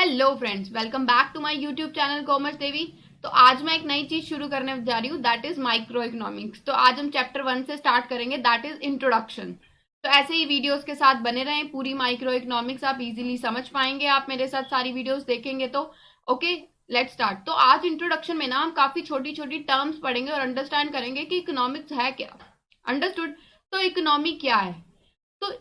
Hello friends, welcome back to my YouTube channel commerce Devi. तो आज मैं एक नई चीज शुरू करने जा रही हूँ, दैट इज माइक्रो इकोनॉमिक्स। तो आज हम चैप्टर 1 से स्टार्ट करेंगे, दैट इज इंट्रोडक्शन। तो ऐसे ही वीडियोस के साथ बने रहें, पूरी माइक्रो इकोनॉमिक्स आप इजीली समझ पाएंगे। आप मेरे साथ सारी वीडियोस देखेंगे तो ओके, लेट्स स्टार्ट। तो आज इंट्रोडक्शन में ना हम काफी छोटी छोटी टर्म्स पढ़ेंगे और अंडरस्टैंड करेंगे कि इकोनॉमिक्स है क्या। अंडरस्टूड? तो इकोनॉमी क्या है? तो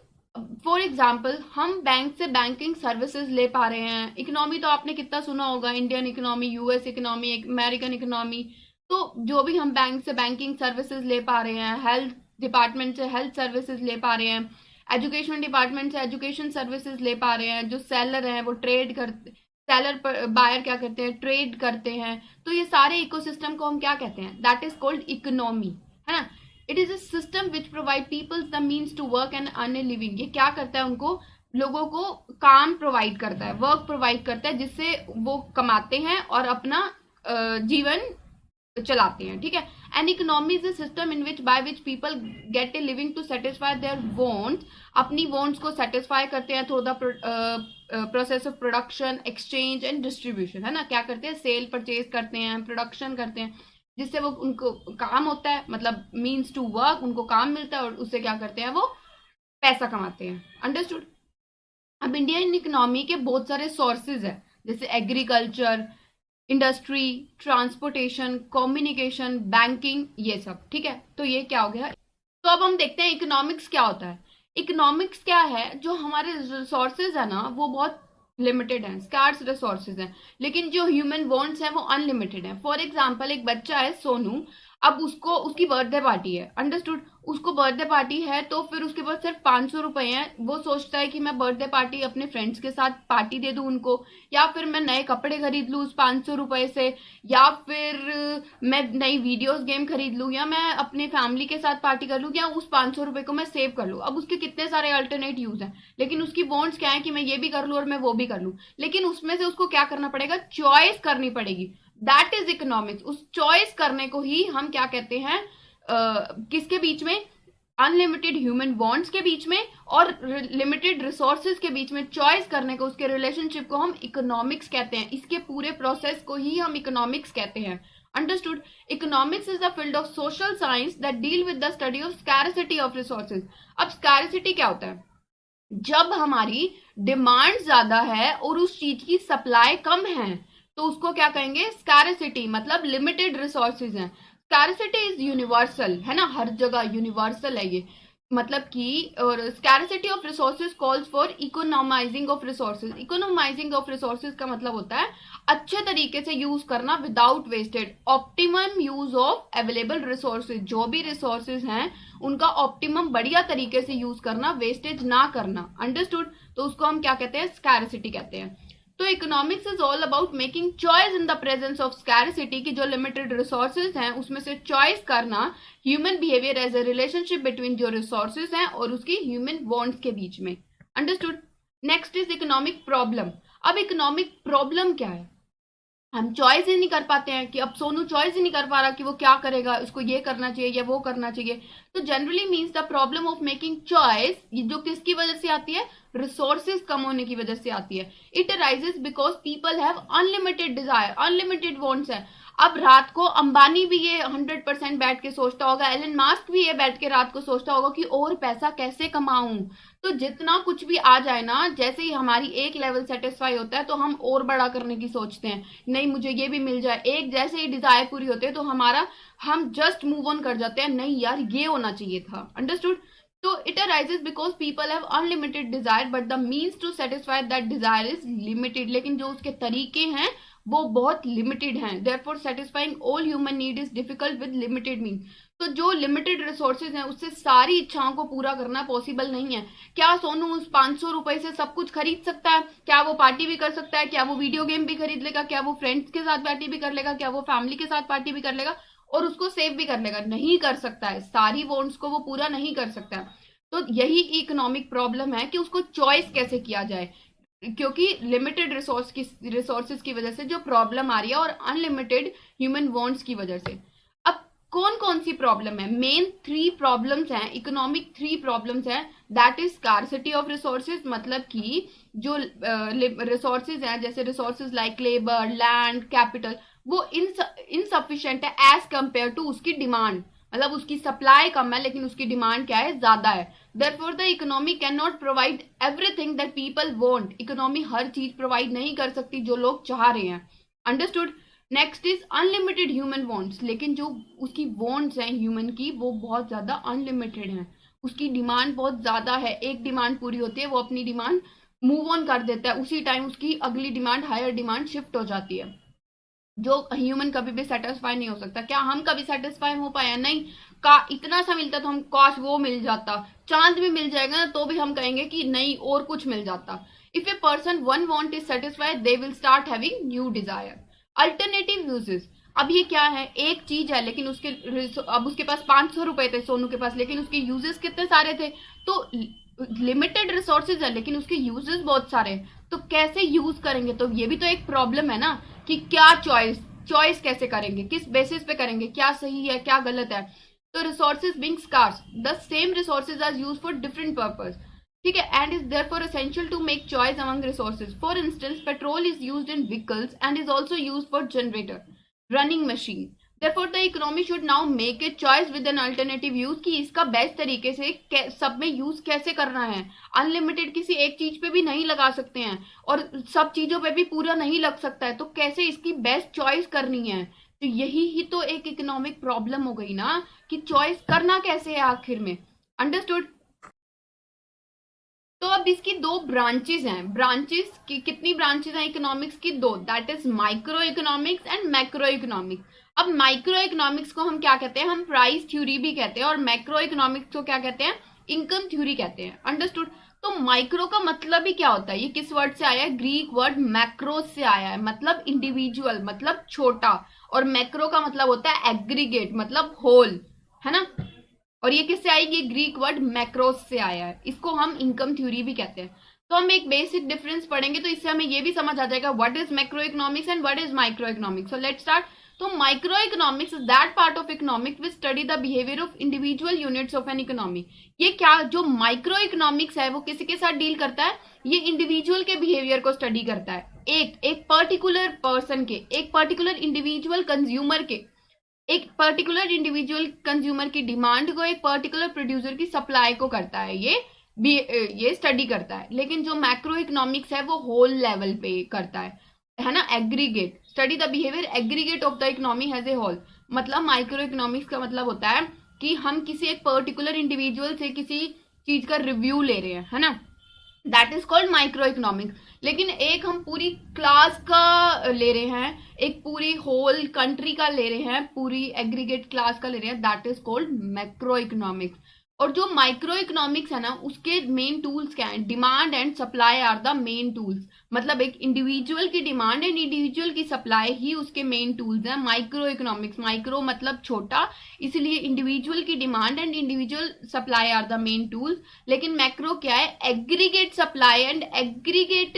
फॉर एग्जाम्पल हम बैंक से बैंकिंग सर्विसेज ले पा रहे हैं। इकोनॉमी तो आपने कितना सुना होगा, Indian economy, US economy, American economy. तो जो भी हम बैंक से बैंकिंग सर्विसेज ले पा रहे हैं, हेल्थ डिपार्टमेंट से हेल्थ सर्विसेज ले पा रहे हैं, एजुकेशन डिपार्टमेंट से एजुकेशन सर्विसेज ले पा रहे हैं, जो सेलर हैं वो ट्रेड करते, सेलर बायर क्या करते हैं, ट्रेड करते हैं। तो ये सारे इकोसिस्टम को हम क्या कहते हैं? दैट इज कॉल्ड इकोनॉमी, है ना। It is a system which provide peoples the means to work and earn a living. ये क्या करता है? उनको, लोगों को काम प्रोवाइड करता है, वर्क प्रोवाइड करता है, जिससे वो कमाते हैं और अपना जीवन चलाते हैं। ठीक है। An economy is a system in which by which people get a living to satisfy their wants. अपनी वॉन्ट्स को सेटिस्फाई करते हैं through the process of production, exchange and distribution, है ना। क्या करते हैं? सेल परचेज करते हैं, प्रोडक्शन करते हैं, जिससे वो उनको काम होता है, मतलब मीन्स टू वर्क, उनको काम मिलता है और उससे क्या करते हैं? वो पैसा कमाते हैं। अंडरस्टूड? अब इंडियन इकोनॉमी के बहुत सारे सोर्सेज है, जैसे agriculture, industry, transportation, communication, banking, ये सब। ठीक है। तो ये क्या हो गया? तो अब हम देखते हैं इकोनॉमिक्स क्या होता है। इकोनॉमिक्स क्या है? जो हमारे रिसोर्सेज है ना, वो बहुत लिमिटेड हैं, स्कार्स रिसोर्सेज हैं, लेकिन जो ह्यूमन वांट्स हैं वो अनलिमिटेड हैं। फॉर एग्जांपल, एक बच्चा है सोनू, अब उसको, उसकी बर्थडे पार्टी है। अंडरस्टूड? उसको बर्थडे पार्टी है तो फिर उसके पास सिर्फ 500 रुपए हैं। वो सोचता है कि मैं बर्थडे पार्टी अपने फ्रेंड्स के साथ पार्टी दे दूं उनको, या फिर मैं नए कपड़े खरीद लूं उस 500 रुपए से, या फिर मैं नई वीडियोस गेम खरीद लूं, या मैं अपने फैमिली के साथ पार्टी कर लूं, या उस 500 रुपए को मैं सेव कर लूं। अब उसके कितने सारे अल्टरनेट यूज हैं, लेकिन उसकी वॉन्ट्स क्या है कि मैं ये भी कर लूं और मैं वो भी कर लूं। लेकिन उसमें से उसको क्या करना पड़ेगा? चॉइस करनी पड़ेगी। That is economics. उस चॉइस करने को ही हम क्या कहते हैं? किसके बीच में? अनलिमिटेड ह्यूमन बॉन्ड्स के बीच में और लिमिटेड रिसोर्सेज के बीच में चॉइस करने को, उसके रिलेशनशिप को हम इकोनॉमिक्स कहते हैं। इसके पूरे प्रोसेस को ही हम इकोनॉमिक्स कहते हैं। Understood? Economics is the field of social science that deal with the study of scarcity of resources. अब स्कैरसिटी क्या होता है? जब हमारी डिमांड ज्यादा है और उस चीज की सप्लाई कम है, तो उसको क्या कहेंगे? स्कैरसिटी, मतलब लिमिटेड रिसोर्सेज हैं। स्कैरसिटी इज यूनिवर्सल, है ना, हर जगह यूनिवर्सल है ये। मतलब कि, और scarcity of resources calls for economising of resources. Economising of resources का मतलब होता है अच्छे तरीके से यूज करना without wasted, optimum use of available resources. जो भी रिसोर्सेज हैं उनका ऑप्टिमम बढ़िया तरीके से यूज करना, वेस्टेज ना करना। अंडरस्टूड? तो उसको हम क्या कहते हैं? स्कैरसिटी कहते हैं। तो economics is all about making choice in the presence of scarcity, की जो लिमिटेड रिसोर्सेज हैं उसमें से चॉइस करना, human behaviour as a relationship between जो रिसोर्सेज हैं और उसकी ह्यूमन बॉन्ड्स के बीच में। Understood? Next is economic problem. अब इकोनॉमिक प्रॉब्लम क्या है? हम चॉइस ही नहीं कर पाते हैं, कि अब सोनू चॉइस ही नहीं कर पा रहा कि वो क्या करेगा, उसको ये करना चाहिए या वो करना चाहिए। तो generally means the problem of making choice, जो किसकी वजह से आती है? रिसोर्सेज कम होने की वजह से आती है। It arises because people have unlimited desire, unlimited wants है। अब रात को अंबानी भी ये 100% बैठ के सोचता होगा, एलन मास्क भी ये बैठ के रात को सोचता होगा कि और पैसा कैसे कमाऊं। तो जितना कुछ भी आ जाए ना, जैसे ही हमारी एक लेवल सेटिस्फाई होता है तो हम और बड़ा करने की सोचते हैं, नहीं मुझे ये भी मिल जाए। एक जैसे ही डिजायर पूरी होती है तो हम जस्ट मूव ऑन कर जाते हैं, नहीं यार ये होना चाहिए था। अंडरस्टूड? तो it arises because people have unlimited desire but the means to satisfy that desire is limited. लेकिन जो उसके तरीके हैं वो बहुत लिमिटेड हैं। Therefore satisfying all human need is difficult with limited mean. तो जो लिमिटेड रिसोर्सेज हैं उससे सारी इच्छाओं को पूरा करना पॉसिबल नहीं है। क्या सोनू उस 500 रुपए से सब कुछ खरीद सकता है? क्या वो पार्टी भी कर सकता है? क्या वो वीडियो गेम भी खरीद लेगा? क्या वो फ्रेंड्स के साथ पार्टी भी कर लेगा? क्या वो फैमिली के साथ पार्टी भी कर लेगा और उसको सेव भी कर लेगा? नहीं कर सकता है। सारी वॉन्ट्स को वो पूरा नहीं कर सकता है। तो यही इकोनॉमिक प्रॉब्लम है कि उसको चॉइस कैसे किया जाए, क्योंकि लिमिटेड रिसोर्सेज की वजह से जो प्रॉब्लम आ रही है और अनलिमिटेड ह्यूमन वांट्स की वजह से। अब कौन कौन सी प्रॉब्लम है? मेन 3 प्रॉब्लम्स हैं, इकोनॉमिक 3 प्रॉब्लम्स हैं। That is scarcity of resources, मतलब कि जो रिसोर्सेज हैं, जैसे resources like labour, land, capital, वो इनसफिशिएंट है एज कंपेयर टू उसकी डिमांड। मतलब उसकी सप्लाई कम है लेकिन उसकी डिमांड क्या है? ज्यादा है। Therefore the economy can not provide everything that people want. Economy हर चीज प्रोवाइड नहीं कर सकती जो लोग चाह रहे हैं। Understood? Next is unlimited human wants, लेकिन जो उसकी वांट्स हैं ह्यूमन की वो बहुत ज्यादा अनलिमिटेड हैं। उसकी डिमांड बहुत ज्यादा है, एक डिमांड पूरी होती है वो अपनी डिमांड मूव ऑन कर देता है, उसी टाइम उसकी अगली डिमांड, हायर डिमांड शिफ्ट हो जाती है। जो ह्यूमन कभी भी सेटिस्फाई नहीं हो सकता। क्या हम कभी सेटिस्फाई हो पाए? नहीं। का इतना सा मिलता तो हम काश वो मिल जाता, चांद भी मिल जाएगा ना तो भी हम कहेंगे कि नहीं और कुछ मिल जाता। If a person one want is satisfied they will start having new desire. Alternative uses, अब ये क्या है? एक चीज है लेकिन अब उसके पास 500 रुपए थे सोनू के पास, लेकिन उसके यूजेस कितने सारे थे? तो लिमिटेड रिसोर्सेज है लेकिन उसके यूजेस बहुत सारे हैं, तो कैसे यूज करेंगे? तो ये भी तो एक प्रॉब्लम है ना कि क्या चॉइस कैसे करेंगे, किस बेसिस पे करेंगे, क्या सही है क्या गलत है। तो resources being scarce, the same resources are used for different purpose, ठीक है, and is therefore essential to make choice among resources. For instance petrol is used in vehicles and is also used for generator, running machine. Therefore, the economy should now make a choice with an alternative use कि इसका best तरीके से सब में use कैसे करना है। Unlimited किसी एक चीज पे भी नहीं लगा सकते हैं और सब चीजों पे भी पूरा नहीं लग सकता है, तो कैसे इसकी बेस्ट चॉइस करनी है। तो यही ही तो एक इकोनॉमिक प्रॉब्लम हो गई ना कि चॉइस करना कैसे है आखिर में। अंडरस्टूड? तो अब इसकी 2 ब्रांचेस हैं। ब्रांचेस की कितनी ब्रांचेस हैं इकोनॉमिक्स की? 2, that is micro economics and macro economics. अब माइक्रो इकोनॉमिक्स को हम क्या कहते हैं? हम प्राइस थ्योरी भी कहते हैं, और मैक्रो इकोनॉमिक्स को क्या कहते हैं? इनकम थ्योरी कहते हैं। अंडरस्टूड? तो माइक्रो का मतलब ही क्या होता है? ये किस वर्ड से आया है? ग्रीक वर्ड मैक्रोस से आया है, मतलब इंडिविजुअल, मतलब छोटा, और मैक्रो का मतलब होता है एग्रीगेट, मतलब होल, है ना। और ये किससे आई? ये ग्रीक वर्ड मैक्रोस से आया है, इसको हम इनकम थ्योरी भी कहते हैं। तो हम एक बेसिक डिफरेंस पढ़ेंगे तो इससे हमें ये भी समझ आ जाएगा what is macro economics and what is micro economics. So let's start. तो micro economics is that part of economics which study the behaviour of individual units of an economy. ये क्या जो माइक्रो इकोनॉमिक्स है वो किसी के साथ deal करता है? ये इंडिविजुअल के बिहेवियर को स्टडी करता है, एक पर्टिकुलर पर्सन के, एक पर्टिकुलर इंडिविजुअल कंज्यूमर के, एक पर्टिकुलर इंडिविजुअल कंज्यूमर की डिमांड को एक पर्टिकुलर प्रोड्यूसर की सप्लाई को करता है, ये स्टडी करता है। लेकिन जो मैक्रो इकोनॉमिक्स है वो होल लेवल पे करता है ना, aggregate, study the behaviour aggregate of the economy has a whole. मतलब माइक्रो इकोनॉमिक्स का मतलब होता है कि हम किसी एक पर्टिकुलर इंडिविजुअल से किसी चीज का रिव्यू ले रहे हैं, है ना, that is called micro economics. लेकिन एक हम पूरी क्लास का ले रहे हैं, एक पूरी होल कंट्री का ले रहे हैं, पूरी एग्रीगेट क्लास का ले रहे हैं, that is called macro economics. और जो माइक्रो इकोनॉमिक्स है ना उसके मेन टूल्स क्या हैं? Demand and supply are the main tools. मतलब एक इंडिविजुअल की डिमांड एंड इंडिविजुअल की सप्लाई ही उसके मेन टूल्स हैं माइक्रो इकोनॉमिक्स। माइक्रो मतलब छोटा, इसलिए इंडिविजुअल की demand and individual supply are the main tools. लेकिन मैक्रो क्या है? Aggregate supply and aggregate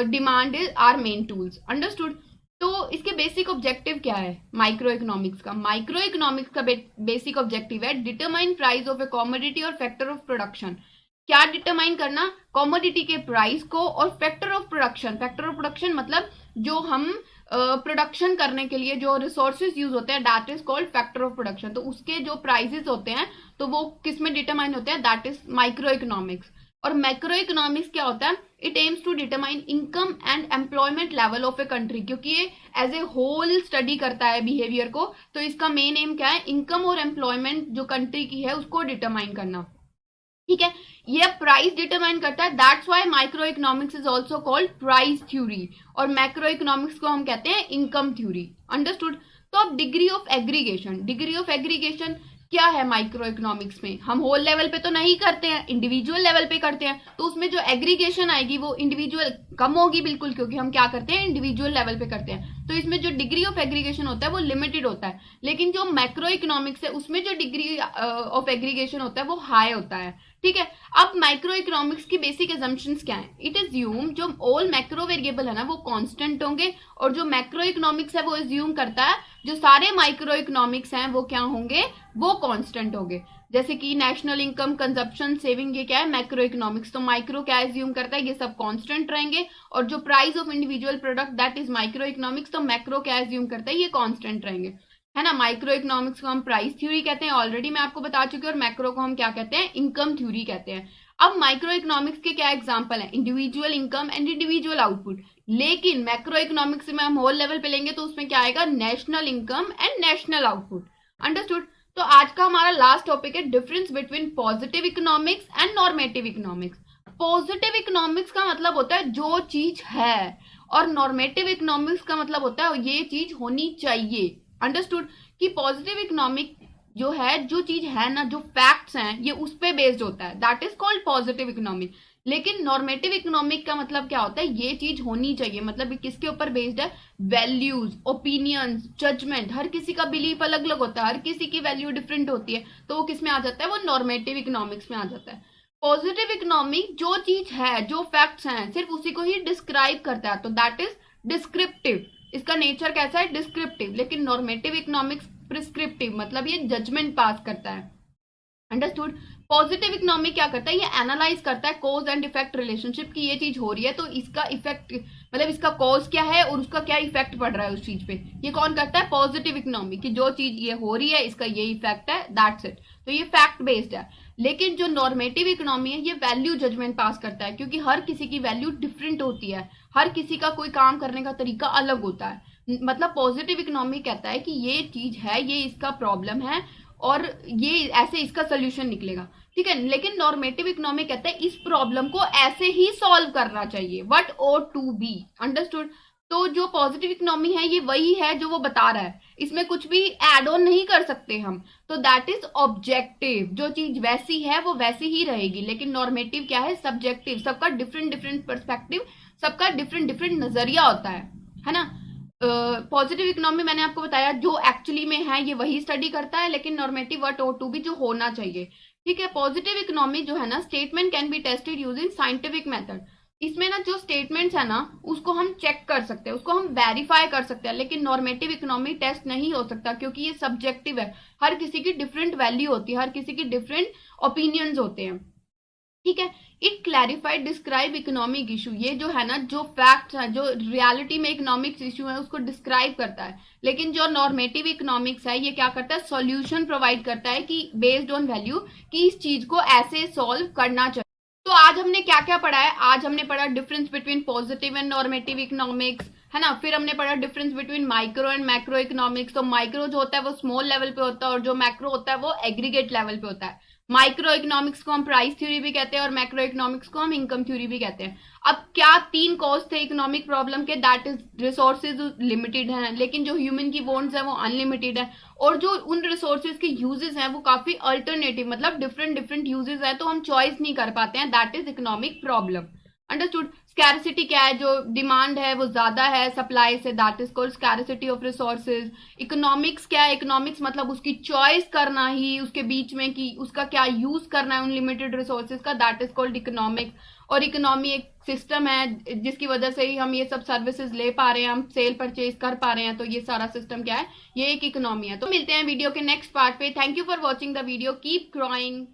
demand are main tools. Understood? तो इसके बेसिक ऑब्जेक्टिव क्या है माइक्रो इकोनॉमिक्स का? माइक्रो इकोनॉमिक्स का बेसिक ऑब्जेक्टिव है determine price of A commodity और फैक्टर ऑफ प्रोडक्शन। क्या डिटरमाइन करना? कॉमोडिटी के प्राइस को और factor of production. Factor of production मतलब जो हम प्रोडक्शन करने के लिए जो रिसोर्सेज यूज होते हैं, that is called factor of production. तो उसके जो प्राइसेस होते हैं तो वो किस में डिटरमाइन होते हैं? That is micro economics. और मैक्रो इकोनॉमिक्स क्या होता है? It aims to determine income and employment level of a country. क्योंकि ये एज ए होल स्टडी करता है बिहेवियर को, तो इसका मेन एम क्या है? इनकम और एम्प्लॉयमेंट जो कंट्री की है उसको डिटरमाइन करना, ठीक है। ये प्राइस डिटरमाइन करता है, that's why micro economics is also called price theory, और मैक्रो इकोनॉमिक्स को हम कहते हैं इनकम थ्योरी। अंडरस्टूड? तो अब degree of aggregation. Degree of aggregation क्या है माइक्रो इकोनॉमिक्स में? हम होल लेवल पे तो नहीं करते हैं, इंडिविजुअल लेवल पे करते हैं, तो उसमें जो एग्रीगेशन आएगी वो इंडिविजुअल कम होगी बिल्कुल, क्योंकि हम क्या करते हैं? इंडिविजुअल लेवल पे करते हैं। तो इसमें जो डिग्री ऑफ एग्रीगेशन होता है वो लिमिटेड होता है। लेकिन जो मैक्रो इकोनॉमिक्स है उसमें जो डिग्री ऑफ एग्रीगेशन होता है वो हाई होता है, ठीक है। अब माइक्रो इकोनॉमिक्स की बेसिक एजम्पशंस क्या है? इट एज्यूम जो ऑल मैक्रो वेरिएबल है ना वो कांस्टेंट होंगे, और जो मैक्रो इकोनॉमिक्स है वो एज्यूम करता है जो सारे माइक्रो इकोनॉमिक्स हैं वो क्या होंगे, वो कांस्टेंट होंगे। जैसे कि नेशनल इनकम, कंजप्शन, सेविंग, ये क्या है? Macro economics. तो माइक्रो क्या एज्यूम करता है? ये सब कांस्टेंट रहेंगे। और जो price of individual product that is micro economics, तो मैक्रो क्या एज्यूम करता है? ये कांस्टेंट रहेंगे, है ना। माइक्रो इकोनॉमिक्स को हम प्राइस थ्योरी कहते हैं, ऑलरेडी मैं आपको बता चुकी हूँ। और मैक्रो को हम क्या कहते हैं? इनकम थ्योरी कहते हैं। अब माइक्रो इकोनॉमिक्स के क्या एग्जांपल है? Individual income and individual output. लेकिन मैक्रो इकोनॉमिक्स में हम होल लेवल पे लेंगे तो उसमें क्या आएगा? National income and national output. Understood? तो आज का हमारा लास्ट टॉपिक है difference between positive economics and normative economics. Positive economics का मतलब होता है जो चीज है, और नॉर्मेटिव इकोनॉमिक्स का मतलब होता है ये चीज होनी चाहिए। अंडरस्टूड? कि पॉजिटिव इकोनॉमिक जो है, जो चीज है ना, जो फैक्ट्स हैं, ये उस पे बेस्ड होता है, that is called positive economic. लेकिन नॉर्मेटिव इकोनॉमिक का मतलब क्या होता है? ये चीज होनी चाहिए, मतलब किसके ऊपर बेस्ड है? Values, opinions, judgement. हर किसी का बिलीफ अलग अलग होता है, हर किसी की वैल्यू डिफरेंट होती है, तो वो किस में आ जाता है? वो नॉर्मेटिव इकोनॉमिक्स में आ जाता है। पॉजिटिव इकोनॉमिक जो चीज है, जो फैक्ट्स हैं, सिर्फ उसी को ही डिस्क्राइब करता है, तो दैट इज डिस्क्रिप्टिव। इसका नेचर कैसा है? डिस्क्रिप्टिव। लेकिन नॉर्मेटिव इकोनॉमिक्स प्रिस्क्रिप्टिव, मतलब ये जजमेंट पास करता है। अंडरस्टूड? पॉजिटिव इकोनॉमिक क्या करता है? ये एनालाइज करता है कॉज एंड इफेक्ट रिलेशनशिप की, ये चीज हो रही है तो इसका इफेक्ट, मतलब इसका कॉज क्या है और उसका क्या इफेक्ट पड़ रहा है उस चीज पे, ये कौन करता है? Positive economic. कि जो चीज ये हो रही है इसका ये इफेक्ट है, दैट्स इट। तो ये फैक्ट बेस्ड है। लेकिन जो नॉर्मेटिव इकोनॉमी है ये वैल्यू जजमेंट पास करता है, क्योंकि हर किसी की वैल्यू डिफरेंट होती है, हर किसी का कोई काम करने का तरीका अलग होता है। मतलब पॉजिटिव इकोनॉमी कहता है कि ये चीज है, ये इसका प्रॉब्लम है, और ये ऐसे इसका सोल्यूशन निकलेगा, ठीक है। लेकिन नॉर्मेटिव इकोनॉमी कहता है इस प्रॉब्लम को ऐसे ही सॉल्व करना चाहिए, what ought to be. Understood? तो जो पॉजिटिव इकोनॉमी है ये वही है जो वो बता रहा है, इसमें कुछ भी एड ऑन नहीं कर सकते हम। तो दैट इज ऑब्जेक्टिव, जो चीज वैसी है वो वैसी ही रहेगी। लेकिन नॉर्मेटिव क्या है? सब्जेक्टिव, सबका डिफरेंट डिफरेंट पर्सपेक्टिव, सबका डिफरेंट डिफरेंट नजरिया होता है ना। पॉजिटिव इकोनॉमी मैंने आपको बताया जो एक्चुअली में है ये वही स्टडी करता है, लेकिन normative what ought to be जो होना चाहिए, ठीक है। पॉजिटिव इकोनॉमी जो है ना, statement can be tested using scientific method. इसमें ना जो स्टेटमेंट्स है ना उसको हम चेक कर सकते हैं, उसको हम वेरीफाई कर सकते हैं। लेकिन नॉर्मेटिव इकोनॉमी टेस्ट नहीं हो सकता, क्योंकि ये सब्जेक्टिव है, हर किसी की डिफरेंट वैल्यू होती है, हर किसी की डिफरेंट ओपिनियंस होते हैं, ठीक है। It clarified describe economic issue, ये जो है ना, जो फैक्ट्स है, जो रियलिटी में इकोनॉमिक्स इशू है उसको डिस्क्राइब करता है। लेकिन जो नॉर्मेटिव इकोनॉमिक्स है ये क्या करता है? सॉल्यूशन प्रोवाइड करता है कि बेस्ड ऑन वैल्यू कि इस चीज को ऐसे सॉल्व करना चाहिए। तो आज हमने क्या क्या पढ़ा है? आज हमने पढ़ा difference between positive and normative economics, है ना। फिर हमने पढ़ा difference between micro and macro economics. तो माइक्रो जो होता है वो स्मॉल लेवल पे होता है, और जो मैक्रो होता है वो एग्रीगेट लेवल पे होता है। माइक्रो इकोनॉमिक्स को हम प्राइस थ्योरी भी कहते हैं, और मैक्रो इकोनॉमिक्स को हम इनकम थ्योरी भी कहते हैं। अब क्या 3 कॉज थे इकोनॉमिक प्रॉब्लम के? दैट इज रिसोर्सेज लिमिटेड है, लेकिन जो ह्यूमन की वॉन्ट्स है वो अनलिमिटेड है, और जो उन रिसोर्सेज के यूजेस हैं वो काफी अल्टरनेटिव, मतलब डिफरेंट डिफरेंट यूजेस है, तो हम चॉइस नहीं कर पाते हैं, that is economic problem. Understood? Scarcity क्या है? जो डिमांड है वो ज्यादा है सप्लाई से, that is called scarcity of resources. Economics क्या है? इकोनॉमिक्स मतलब उसकी चॉइस करना ही उसके बीच में कि उसका क्या यूज करना है उन लिमिटेड रिसोर्सेज का, दैट इज कॉल्ड इकोनॉमिक्स। और इकोनॉमी एक सिस्टम है जिसकी वजह से ही हम ये सब सर्विसेज ले पा रहे हैं, हम सेल परचेज कर पा रहे हैं, तो ये सारा सिस्टम क्या है? ये एक इकोनॉमी है। तो मिलते हैं वीडियो के नेक्स्ट पार्ट पे। Thank you for watching the video, keep growing.